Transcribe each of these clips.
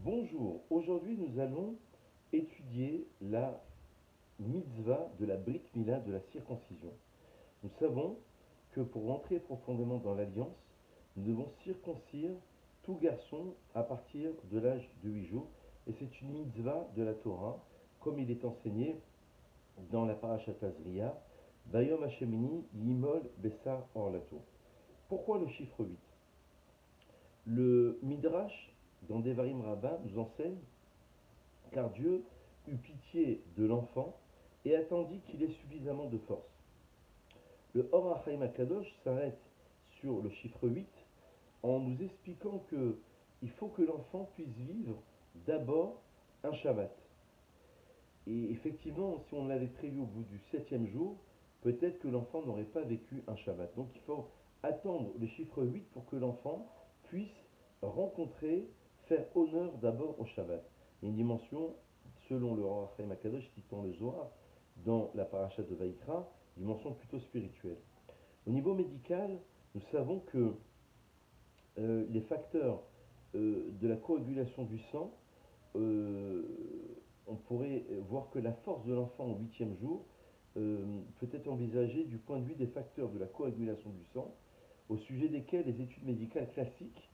Bonjour, aujourd'hui nous allons étudier la mitzvah de la Brit Mila, de la circoncision. Nous savons que pour rentrer profondément dans l'alliance, nous devons circoncire tout garçon à partir de l'âge de 8 jours, et c'est une mitzvah de la Torah, comme il est enseigné dans la Parashat Azriya, Vayom Hashemini Yimol Bessar Orlato. Pourquoi le chiffre 8? Le Midrash, dans Devarim Rabbin, nous enseigne car Dieu eut pitié de l'enfant et attendit qu'il ait suffisamment de force. Le Or HaChaim HaKadosh s'arrête sur le chiffre 8 en nous expliquant que il faut que l'enfant puisse vivre d'abord un Shabbat. Et effectivement, si on l'avait prévu au bout du 7e jour, peut-être que l'enfant n'aurait pas vécu un Shabbat. Donc il faut attendre le chiffre 8 pour que l'enfant puisse rencontrer, faire honneur d'abord au Shabbat. Il y a une dimension, selon le Or HaChaim HaKadosh, citant le Zohar, dans la paracha de Vaïkra, dimension plutôt spirituelle. Au niveau médical, nous savons que les facteurs de la coagulation du sang, euh, on pourrait voir que la force de l'enfant au 8e jour peut être envisagée du point de vue des facteurs de la coagulation du sang, au sujet desquels les études médicales classiques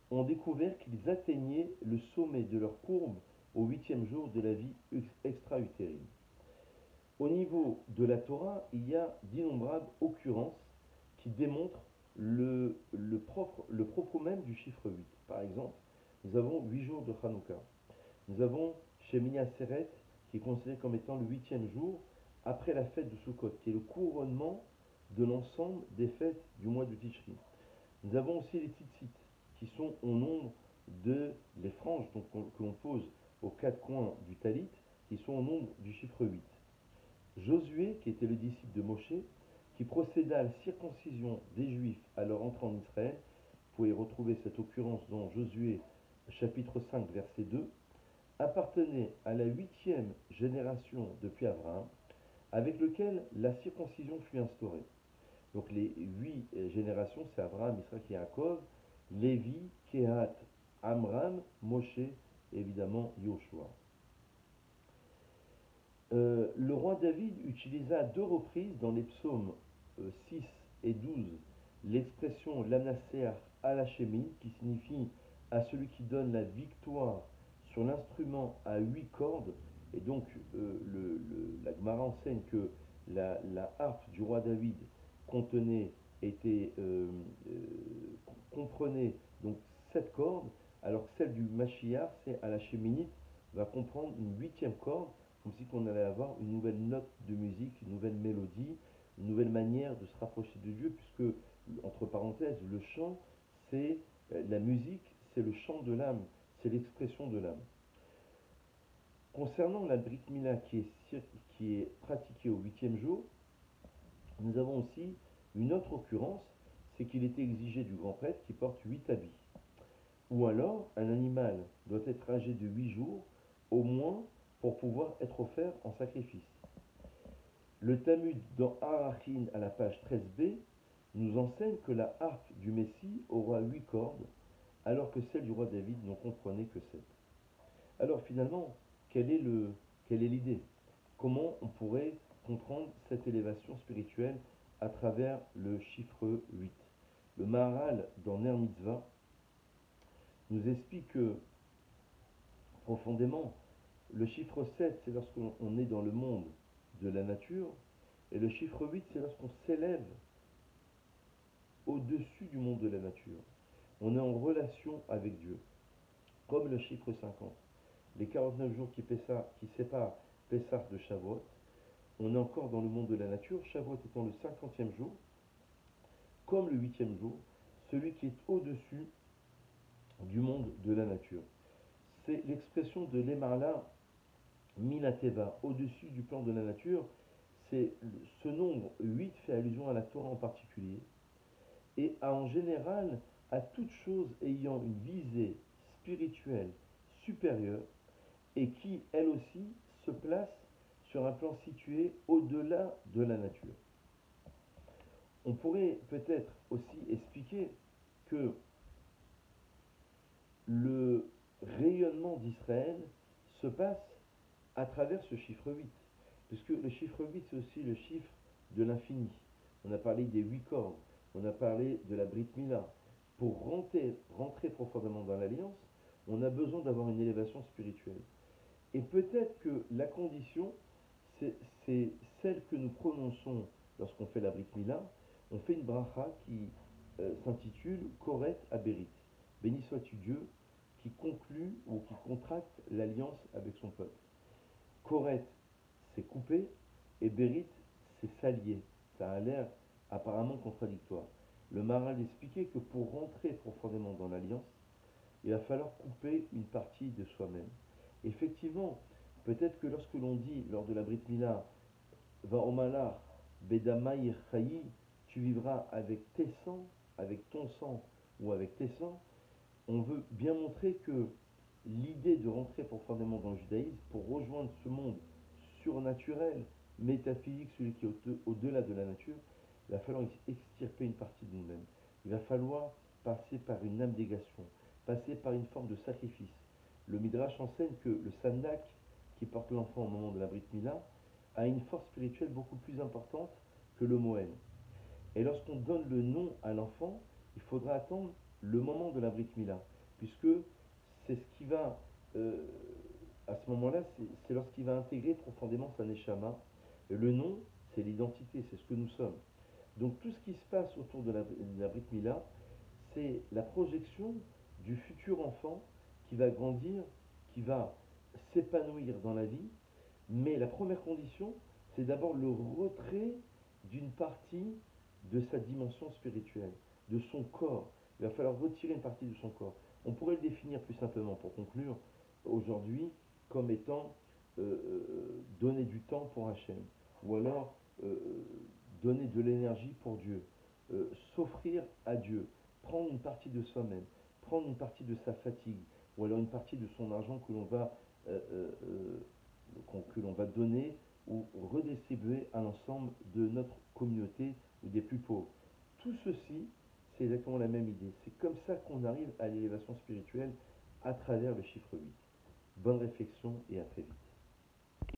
ont découvert qu'ils atteignaient le sommet de leur courbe au 8e jour de la vie extra-utérine. Au niveau de la Torah, il y a d'innombrables occurrences qui démontrent le propos même du chiffre 8. Par exemple, nous avons 8 jours de Hanouka. Nous avons Shemini Aseret, qui est considéré comme étant le 8e jour après la fête de Sukkot, qui est le couronnement de l'ensemble des fêtes du mois de Tishri. Nous avons aussi les tzitzit, qui sont au nombre de les franges que l'on pose aux quatre coins du talit, qui sont au nombre du chiffre 8. Josué, qui était le disciple de Moshe, qui procéda à la circoncision des Juifs à leur entrée en Israël, vous pouvez retrouver cette occurrence dans Josué chapitre 5 verset 2, appartenait à la 8e génération depuis Abraham, avec lequel la circoncision fut instaurée. Donc les 8 générations, c'est Abraham, Israël et Yaakov, Lévi, Kehat, Amram, Moshe et évidemment Yoshua. Le roi David utilisa à deux reprises dans les psaumes 6 et 12 l'expression l'amnaseach al-Hashemi, qui signifie à celui qui donne la victoire sur l'instrument à 8 cordes. Et donc la Gemara enseigne que la harpe du roi David contenait, comprenait donc 7 cordes, alors que celle du Mashiach, c'est à la Sheminite, va comprendre une 8e corde, comme si on allait avoir une nouvelle note de musique, une nouvelle mélodie, une nouvelle manière de se rapprocher de Dieu, puisque, entre parenthèses, le chant, c'est la musique, c'est le chant de l'âme, c'est l'expression de l'âme. Concernant la Brit Mila qui est pratiquée au 8e jour, nous avons aussi une autre occurrence, c'est qu'il était exigé du grand prêtre qui porte 8 habits. Ou alors, un animal doit être âgé de 8 jours, au moins, pour pouvoir être offert en sacrifice. Le Talmud dans Arachin à la page 13b nous enseigne que la harpe du Messie aura 8 cordes, alors que celle du roi David n'en comprenait que 7. Alors finalement, quelle est l'idée? Comment on pourrait comprendre cette élévation spirituelle à travers le chiffre 8? Le Maharal dans Ner Mitzvah nous explique que profondément, le chiffre 7, c'est lorsqu'on est dans le monde de la nature, et le chiffre 8, c'est lorsqu'on s'élève au-dessus du monde de la nature. On est en relation avec Dieu, comme le chiffre 50. Les 49 jours qui séparent Pessah de Shavuot, on est encore dans le monde de la nature, Shavuot étant le 50e jour, comme le 8e jour, celui qui est au-dessus du monde de la nature. C'est l'expression de l'Emarla Minateva, au-dessus du plan de la nature. C'est ce nombre 8 fait allusion à la Torah en particulier, et en général à toute chose ayant une visée spirituelle supérieure et qui, elle aussi, se place sur un plan situé au-delà de la nature. On pourrait peut-être aussi expliquer que le rayonnement l'émerveillement d'Israël se passe à travers ce chiffre 8. Puisque le chiffre 8, c'est aussi le chiffre de l'infini. On a parlé des 8 cordes, on a parlé de la Brit Mila. Pour rentrer profondément dans l'alliance, on a besoin d'avoir une élévation spirituelle. Et peut-être que la condition, c'est c'est celle que nous prononçons lorsqu'on fait la Brit Mila. On fait une bracha qui s'intitule Koret Aberit. Béni sois-tu Dieu qui conclut ou qui contracte l'alliance avec son peuple. Koret, c'est couper, et Berit, c'est s'allier. Ça a l'air apparemment contradictoire. Le Maharal expliquait que pour rentrer profondément dans l'alliance, il va falloir couper une partie de soi-même. Effectivement, peut-être que lorsque l'on dit lors de la Brit Mila, Va omalar, bedamaïr chayi, tu vivras avec tes sangs, avec ton sang ou avec tes sangs, on veut bien montrer que l'idée de rentrer profondément dans le judaïsme pour rejoindre ce monde surnaturel, métaphysique, celui qui est au-delà de la nature, il va falloir extirper une partie de nous-mêmes. Il va falloir passer par une abnégation, passer par une forme de sacrifice. Le Midrash enseigne que le sandak qui porte l'enfant au moment de la Brit Mila a une force spirituelle beaucoup plus importante que le Mohen. Et lorsqu'on donne le nom à l'enfant, il faudra attendre le moment de la Brit Mila, puisque c'est ce qui va, euh, à ce moment-là, c'est lorsqu'il va intégrer profondément sa Neshama. Et le nom, c'est l'identité, c'est ce que nous sommes. Donc tout ce qui se passe autour de la Brit Mila, c'est la projection du futur enfant qui va grandir, qui va s'épanouir dans la vie, mais la première condition, c'est d'abord le retrait d'une partie de sa dimension spirituelle, de son corps. Il va falloir retirer une partie de son corps. On pourrait le définir plus simplement, pour conclure, aujourd'hui, comme étant donner du temps pour Hachem, ou alors donner de l'énergie pour Dieu, s'offrir à Dieu, prendre une partie de soi-même, prendre une partie de sa fatigue, ou alors une partie de son argent euh, euh, euh, que l'on va donner ou redistribuer à l'ensemble de notre communauté ou des plus pauvres. Tout ceci, c'est exactement la même idée. C'est comme ça qu'on arrive à l'élévation spirituelle à travers le chiffre 8. Bonne réflexion et à très vite.